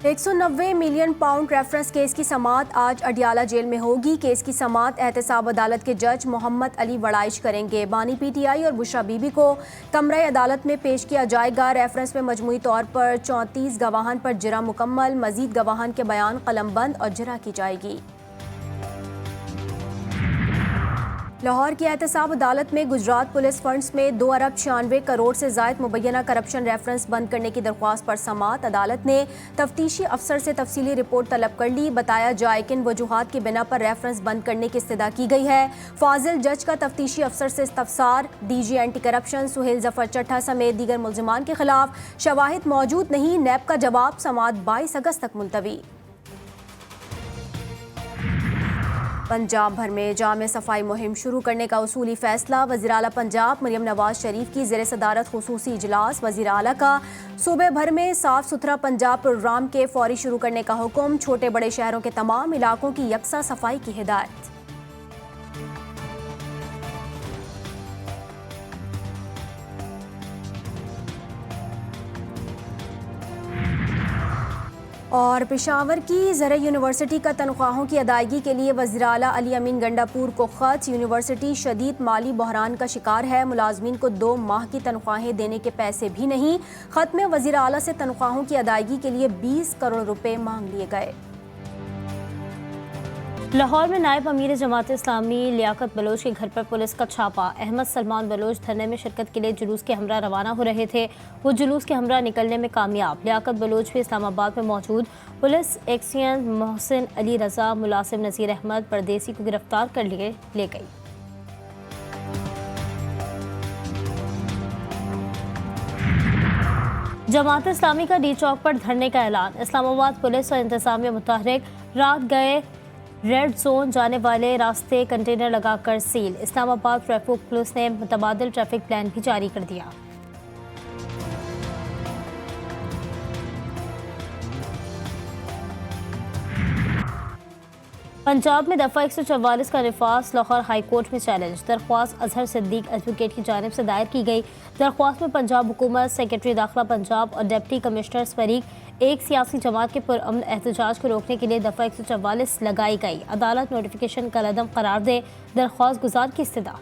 190 million pound reference case की समाअत आज Adiala jail में होगी। केस की समाअत एहतसाब अदालत के जज मोहम्मद अली वड़ाइश करेंगे। बानी पीटीआई और बुशरा बीबी को कमरे अदालत में पेश किया जाएगा। रेफरेंस में मजमूई तौर पर 34 गवाहान पर जिरा मुकम्मल, मजीद गवाहान के बयान कलमबंद और जिरा की जाएगी। लाहौर की एहतसाब अदालत में गुजरात पुलिस फंड्स में 2 अरब 96 करोड़ से जायद मुबैना करप्शन रेफरेंस बंद करने की दरख्वास्त पर समाअत। अदालत ने तफ्तीशी अफसर से तफसीली रिपोर्ट तलब कर ली। बताया जाए कि इन वजूहात की बिना पर रेफरेंस बंद करने की इस्तदा की गई है। फाजिल जज का तफ्तीशी अफसर से इस्तफसार। DG anti corruption Suhail Zafar Chattha समेत दीगर मुल्जिमान के खिलाफ शवाहिद मौजूद नहीं। नैब का जवाब समाअत 22 अगस्त तक मुलतवी। पंजाब भर में जामे सफाई मुहिम शुरू करने का उसूली फैसला। वज़ीर आला पंजाब मरियम नवाज शरीफ की ज़ेर सदारत खुसूसी इजलास। वज़ीर आला का सूबे भर में साफ सुथरा पंजाब प्रोग्राम के फौरी शुरू करने का हुक्म। छोटे बड़े शहरों के तमाम इलाकों की यकसा सफाई की हिदायत। और पेशावर की ज़रा यूनिवर्सिटी का तनख्वाहों की अदायगी के लिए वज़ीर आला अली अमीन गंडापुर को ख़त। यूनिवर्सिटी शदीद माली बहरान का शिकार है। मुलाजमीन को 2 माह की तनख्वाहें देने के पैसे भी नहीं। ख़त में वज़ीर आला से तनख्वाहों की अदायगी के लिए 20 करोड़ रुपए मांग लिए गए। लाहौर में नायब अमीर जमात इस्लामी लियाकत बलोच के घर पर पुलिस का छापा। अहमद सलमान बलोच धरने में शिरकत के लिए जुलूस के हमरा रवाना हो रहे थे। वो जुलूस के हमरा निकलने में कामयाब। लियाकत बलोच भी इस्लामाबाद में मौजूद। पुलिस एक्सियन मोहसिन अली रजा मुलासिम नज़ीर अहमद परदेसी को गिरफ्तार कर ले गई। जमात इस्लामी का डी चौक पर धरने का ऐलान। इस्लामाबाद पुलिस और इंतजामिया मुतहरिक रात गए रेड जोन जाने वाले रास्ते कंटेनर लगाकर सील। इस्लामाबाद ट्रैफिक पुलिस ने मुतबादिल ट्रैफिक प्लान भी जारी कर दिया। पंजाब में दफ़ा 144 का निफास लाहौर हाई कोर्ट में चैलेंज। दरख्वास्त अजहर सिद्दीक एडवोकेट की जानिब से दायर की गई। दरख्वास्त में पंजाब हुकूमत, सेक्रेटरी दाखिला पंजाब और डिप्टी कमिश्नर फरीक एक सियासी जमात के पुरअमन एहतजाज को रोकने के लिए दफ़ा 144 लगाई गई। अदालत नोटिफिकेशन कलअदम करार दे। दरख्वास्त गुजार की इस्तदा।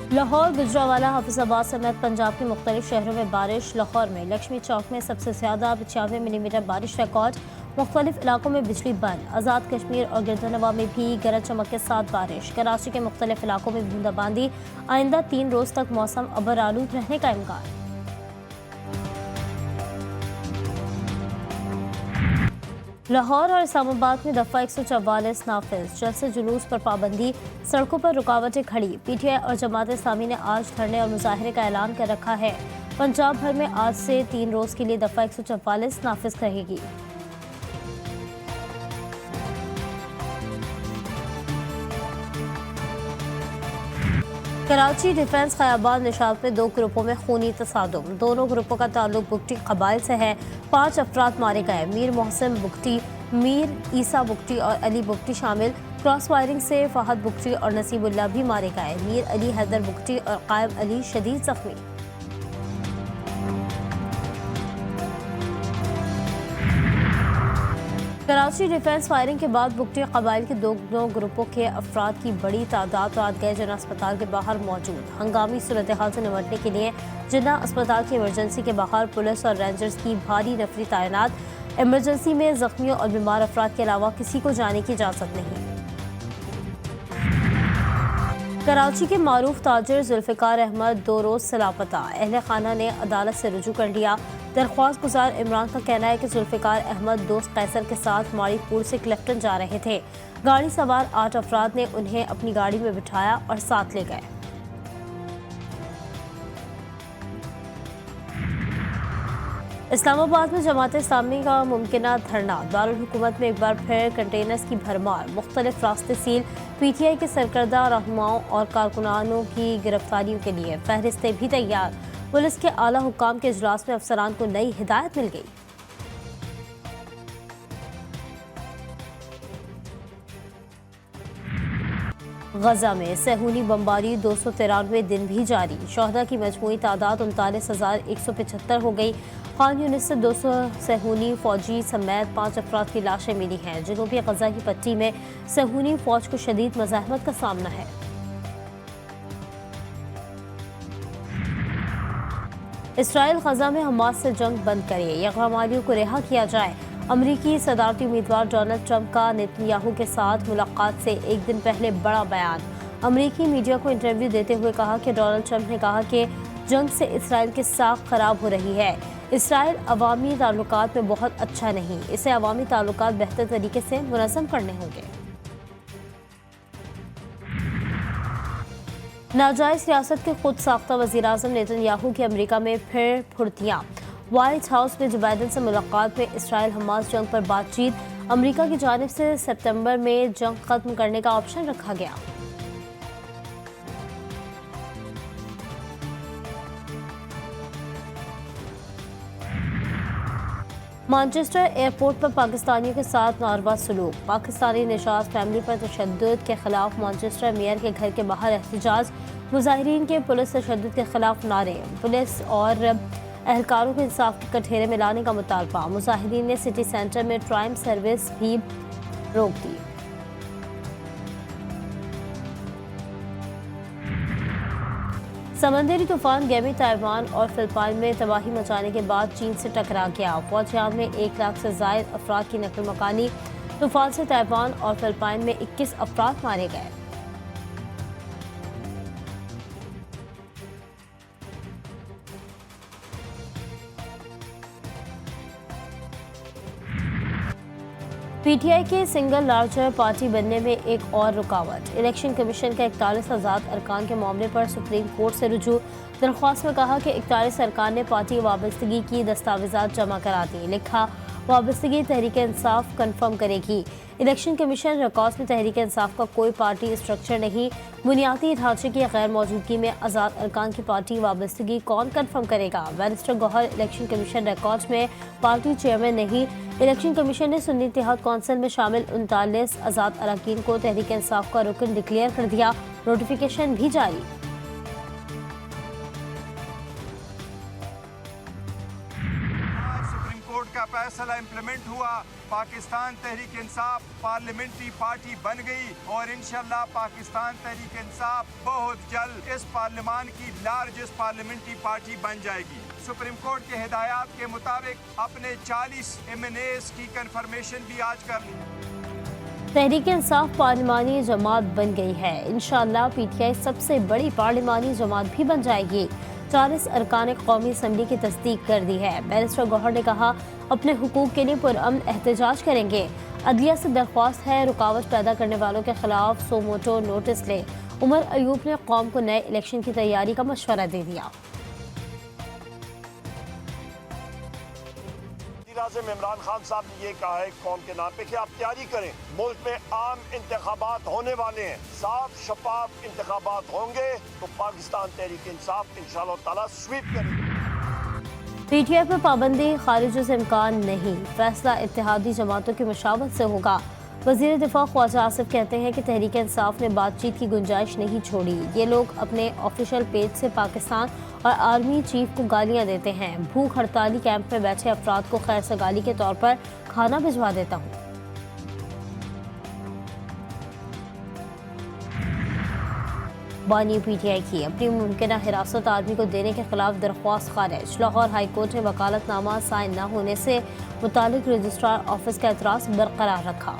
लाहौर, गुजरावाला, हाफिजाबाद समेत पंजाब के मुख्तलिफ शहरों में बारिश। लाहौर में लक्ष्मी चौक में सबसे ज़्यादा 95 मिलीमीटर बारिश रिकॉर्ड। मुख्तलिफ इलाकों में बिजली बंद। आज़ाद कश्मीर और गिरदनवा में भी गरज चमक के साथ बारिश। कराची के मुख्तलिफ इलाकों में बूंदाबांदी। आइंदा 3 रोज़ तक मौसम अबर आलूद रहने का इम्कान। लाहौर और इस्लामाबाद में दफ़ा 144 नाफिज। जलसे जुलूस पर पाबंदी। सड़कों पर रुकावटें खड़ी। पीटीआई और जमात इस्लामी ने आज धरने और मुजाहरे का ऐलान कर रखा है। पंजाब भर में आज से 3 रोज़ के लिए दफ़ा 144 नाफिज रहेगी। कराची डिफेंस ख़याबान निशात में 2 ग्रुपों में खूनी तसादुम। दोनों ग्रुपों का ताल्लुक बुगटी कबाइल से है। 5 अफराद मारे गए। मीर मोहसिन बुगटी, मीर ईसा बुगटी और अली बुगटी शामिल। क्रॉस फायरिंग से फहद बुगटी और नसीबुल्लाह भी मारे गए। मीर अली हैदर बुगटी और कायम अली शदीद जख्मी। कराची डिफेंस फायरिंग के बाद बुगटी कबाइल के 2 ग्रुपों के अफराद की बड़ी तादाद रात गए जिन्ना अस्पताल के बाहर मौजूद। हंगामी सूरत हाल से निपटने के लिए जिन्ना अस्पताल की इमरजेंसी के बाहर पुलिस और रेंजर्स की भारी नफरी तैनात। इमरजेंसी में जख्मियों और बीमार अफराद के अलावा किसी को जाने की इजाज़त नहीं। कराची के मारूफ ताजिर जुल्फ़िकार अहमद 2 रोज़ से लापता। अहले खाना ने अदालत से रुजू कर लिया। दरख्वास्त गुजार इमरान का कहना है कि जुल्फ़िकार अहमद दोस्त कैसर के साथ माड़ीपुर से क्लिफ्टन जा रहे थे। गाड़ी सवार 8 अफराद ने उन्हें अपनी गाड़ी में बिठाया और साथ ले गए। इस्लामाबाद में जमात इस्लामी का मुमकिना धरना। दारुल हुकूमत में एक बार फिर कंटेनर्स की भरमार। मुख्तलिफ रास्ते सील। पीटीआई के सरकर्दा रहनुमाओं और कारकुनानों की गिरफ्तारियों के लिए फहरिस्तें भी तैयार। पुलिस के आला हुक्काम के इजलास में अफसरान को नई हिदायत मिल गई। गजा में सहूनी बमबारी 293 दिन भी जारी। शहदा की मजमूई तादाद 39,175 हो गई। खान यूनिस से 200 सहूनी फौजी समेत 5 अफराद की लाशें मिली हैं। जनूबी गजा की पट्टी में सहूनी फौज को शदीद मज़ाहमत का सामना है। इसराइल गजा में हमास से जंग बंद करे, यगमालियों को रिहा किया जाए। अमरीकी सदारती उम्मीदवार डोनाल्ड ट्रंप का नेतन्याहू के साथ मुलाकात से एक दिन पहले बड़ा बयान। अमरीकी मीडिया को इंटरव्यू देते हुए कहा कि डोनाल्ड ट्रंप ने कहा कि जंग से इसराइल की साख खराब हो रही है। इसराइल अवामी ताल्लुकात में बहुत अच्छा नहीं, इसे अवामी ताल्लुकात बेहतर तरीके से मुनज़्ज़म करने होंगे। नाजायज रियासत के खुद साख्ता वज़ीर-ए-आज़म नेतन्याहू की अमेरिका में फिर फुर्तियाँ। व्हाइट हाउस में जो बाइडन से मुलाकात में इसराइल हमास जंग पर बातचीत। अमेरिका की जानिब से सितंबर में जंग खत्म करने का ऑप्शन रखा गया। मैनचेस्टर एयरपोर्ट पर पाकिस्तानियों के साथ नारवा सलूक। पाकिस्तानी निशात फैमिली पर तशद्दुद के खिलाफ मैनचेस्टर मेयर के घर के बाहर एहतजाज। मुजाहिरीन के पुलिस तशद्दुद के खिलाफ नारे। पुलिस और एहलकारों को इंसाफ के कठघरे में लाने का मुतालबा। मुजाहिरीन ने सिटी सेंटर में ट्राम सर्विस भी रोक दी। समंदरी तूफान गैमी ताइवान और फिलिपाइन में तबाही मचाने के बाद चीन से टकरा गया। फौजियान में 1 लाख से ज़ायद अफराद की नकल मकानी। तूफान से ताइवान और फिलिपाइन में 21 अफराद मारे गए। पीटीआई के सिंगल लार्जर पार्टी बनने में एक और रुकावट। इलेक्शन कमीशन का 41,000 अरकान के मामले पर सुप्रीम कोर्ट से रुजू। दरख्वास्त में कहा कि 41 अरकान ने पार्टी वाबस्तगी की दस्तावेजात जमा करा दी। लिखा, वाबस्तगी तहरीक इंसाफ कन्फर्म करेगी। इलेक्शन कमीशन रिकॉर्ड्स में तहरीक इंसाफ का कोई पार्टी स्ट्रक्चर नहीं। बुनियादी ढांचे की गैर मौजूदगी में आज़ाद अरकान की पार्टी वाबस्तगी कौन कन्फर्म करेगा। Barrister Gohar election commission records में पार्टी चेयरमैन नहीं। इलेक्शन कमीशन ने सुन्नी इत्तेहाद कौंसिल में शामिल 39 आज़ाद अरकान को तहरीक इंसाफ का रुकन डिक्लेयर कर दिया। नोटिफिकेशन भी जारी। सुप्रीम कोर्ट का फैसला इम्प्लीमेंट हुआ। पाकिस्तान तहरीक इंसाफ पार्लियामेंट्री पार्टी बन गई और इंशाल्लाह पाकिस्तान तहरीक इंसाफ बहुत जल्द इस पार्लियामान की लार्जेस्ट पार्लियामेंट्री पार्टी बन जाएगी। सुप्रीम कोर्ट के हिदायत के मुताबिक अपने 40 MNAs की कंफर्मेशन भी आज कर ली। तहरीक इंसाफ पार्लिमानी जमात बन गई है। इंशाअल्लाह पीटीआई सबसे बड़ी पार्लिमानी जमात भी बन जाएगी। 40 अरकान कौमी असम्बली की तस्दीक कर दी है। बैरिस्टर गौहर ने कहा, अपने हुकूक के लिए पुरअमन एहतजाज करेंगे। अदलिया से दरख्वास्त है, रुकावट पैदा करने वालों के खिलाफ सो मोटो नोटिस ले। उमर अयूब ने कौम को नए इलेक्शन की तैयारी का मशवरा दे दिया। वज़ीर-ए-आज़म इमरान खान साहब ने ये कहा है कौम के नाम पे कि आप तैयारी करें। मुल्क में आम इंतखाबात होने वाले हैं, साफ शफाफ इंतखाबात होंगे तो पाकिस्तान तहरीक इंसाफ इंशाअल्लाह ताला स्वीप करेगी। पीटीआई पर पाबंदी खारिज से इम्कान नहीं, फैसला इत्तेहादी जमातों की मशावत से होगा। वज़ीर दिफा ख्वाजा आसिफ कहते हैं कि तहरीक इंसाफ ने बातचीत की गुंजाइश नहीं छोड़ी। ये लोग अपने ऑफिशियल पेज से पाकिस्तान और आर्मी चीफ को गालियां देते हैं। भूख हड़ताली कैंप में बैठे अफराद को खैर सगाली के तौर पर खाना भिजवा देता हूँ। बानी पीटीआई की अपनी मुमकिन हिरासत आर्मी को देने के खिलाफ दरख्वास्त खारिज। लाहौर हाई कोर्ट ने वकालतनामा साइन न होने से मुतालिक रजिस्ट्रार ऑफिस का एतराज़ बरकरार रखा।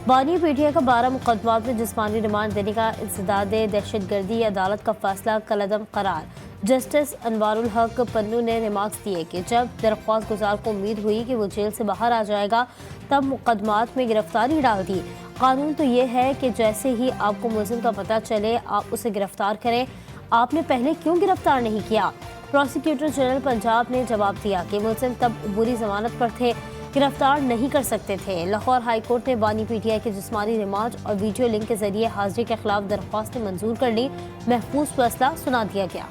बानी पीटीआई का 12 मुकदमात में जिस्मानी रिमांड देने का इंसदाद दहशतगर्दी अदालत का फैसला कलअदम करार। जस्टिस अनवारुल हक पन्नू ने रिमार्क्स दिए कि जब दरख्वास्त गुजार को उम्मीद हुई कि वो जेल से बाहर आ जाएगा तब मुकदमात में गिरफ्तारी डाल दी। कानून तो ये है कि जैसे ही आपको मुलजिम का पता चले आप उसे गिरफ्तार करें। आपने पहले क्यों गिरफ्तार नहीं किया? प्रोसिक्यूटर जनरल पंजाब ने जवाब दिया कि मुलजिम तब अबूरी जमानत पर थे, गिरफ्तार नहीं कर सकते थे। लाहौर हाई कोर्ट ने बानी पीटीआई के जिस्मानी रिमांड और वीडियो लिंक के जरिए हाजिरी के खिलाफ दरख्वास्त मंजूर कर ली। महफूज फैसला सुना दिया गया।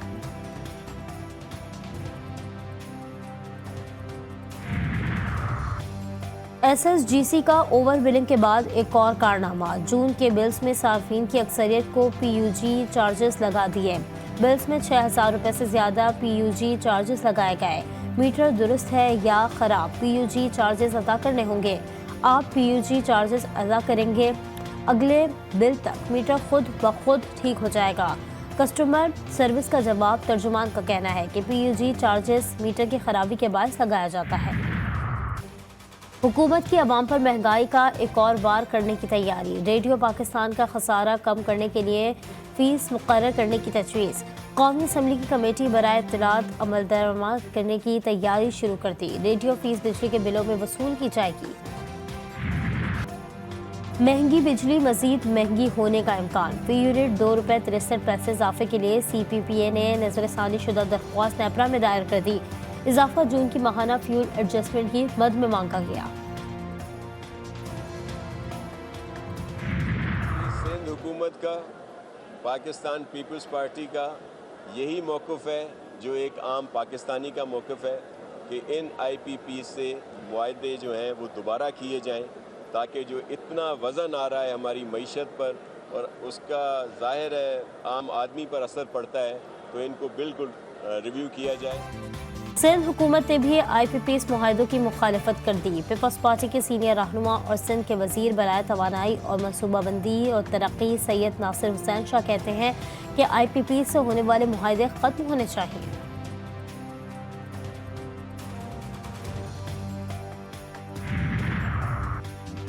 SSGC का ओवर बिलिंग के बाद एक और कारनामा। जून के बिल्स में सार्फिन की अक्सरियत को PUG चार्जेस लगा दिए। बिल्स में 6,000 रुपये से ज़्यादा PUG चार्जेस लगाए गए। मीटर दुरुस्त है या ख़राब, PUG चार्जेस अदा करने होंगे। आप PUG चार्जेस अदा करेंगे, अगले बिल तक मीटर खुद ब खुद ठीक हो जाएगा। कस्टमर सर्विस का जवाब। तर्जुमान का कहना है कि PUG चार्जेस मीटर की खराबी के बायस लगाया जाता है। हुकूमत की अवाम पर महंगाई का एक और वार करने की तैयारी। रेडियो पाकिस्तान का खसारा कम करने के लिए फीस मुकर्रर करने की तजवीज़। कौमी असम्बली की कमेटी बराए इत्तलात अमल दरामद करने की तैयारी शुरू कर दी। रेडियो फीस बिजली के बिलों में वसूल की जाएगी। महंगी बिजली मजीद महंगी होने का इम्कान। फी यूनिट ₹2.63 इजाफे के लिए CPPA ने नजरसानी शुदा दरख्वास्त नेपरा में दायर कर दी। इजाफा जून की माहाना फ्यूल एडजस्टमेंट की मद में मांगा गया। सिंध हुकूमत का, पाकिस्तान पीपल्स पार्टी का यही मौक़िफ़ है जो एक आम पाकिस्तानी का मौक़िफ़ है कि इन IPP से मुआहदे जो हैं वो दोबारा किए जाएं, ताकि जो इतना वज़न आ रहा है हमारी मईशत पर और उसका ज़ाहिर है आम आदमी पर असर पड़ता है, तो इनको बिल्कुल रिव्यू किया जाए। सिंध हुकूमत ने भी IPPs मुआहदों की मुखालफत कर दी। पीपल्स पार्टी के सीनियर रहनुमा और सिंध के वजीर बराए तवानाई और मनसूबाबंदी और तरक्की सैयद नासिर हुसैन शाह कहते हैं कि IPPs से होने वाले मुआहदे ख़त्म होने चाहिए।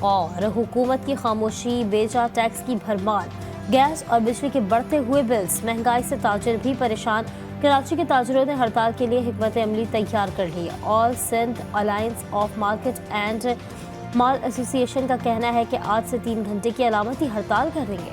और हुकूमत की खामोशी, बेजा टैक्स की भरमार, गैस और बिजली के बढ़ते हुए बिल्स, महंगाई से ताजिर भी परेशान। कराची के ताजिरों ने हड़ताल के लिए हिकमत अमली तैयार कर ली। All Sindh alliance of market and mall association का कहना है कि आज से 3 घंटे की अलामती हड़ताल करेंगे।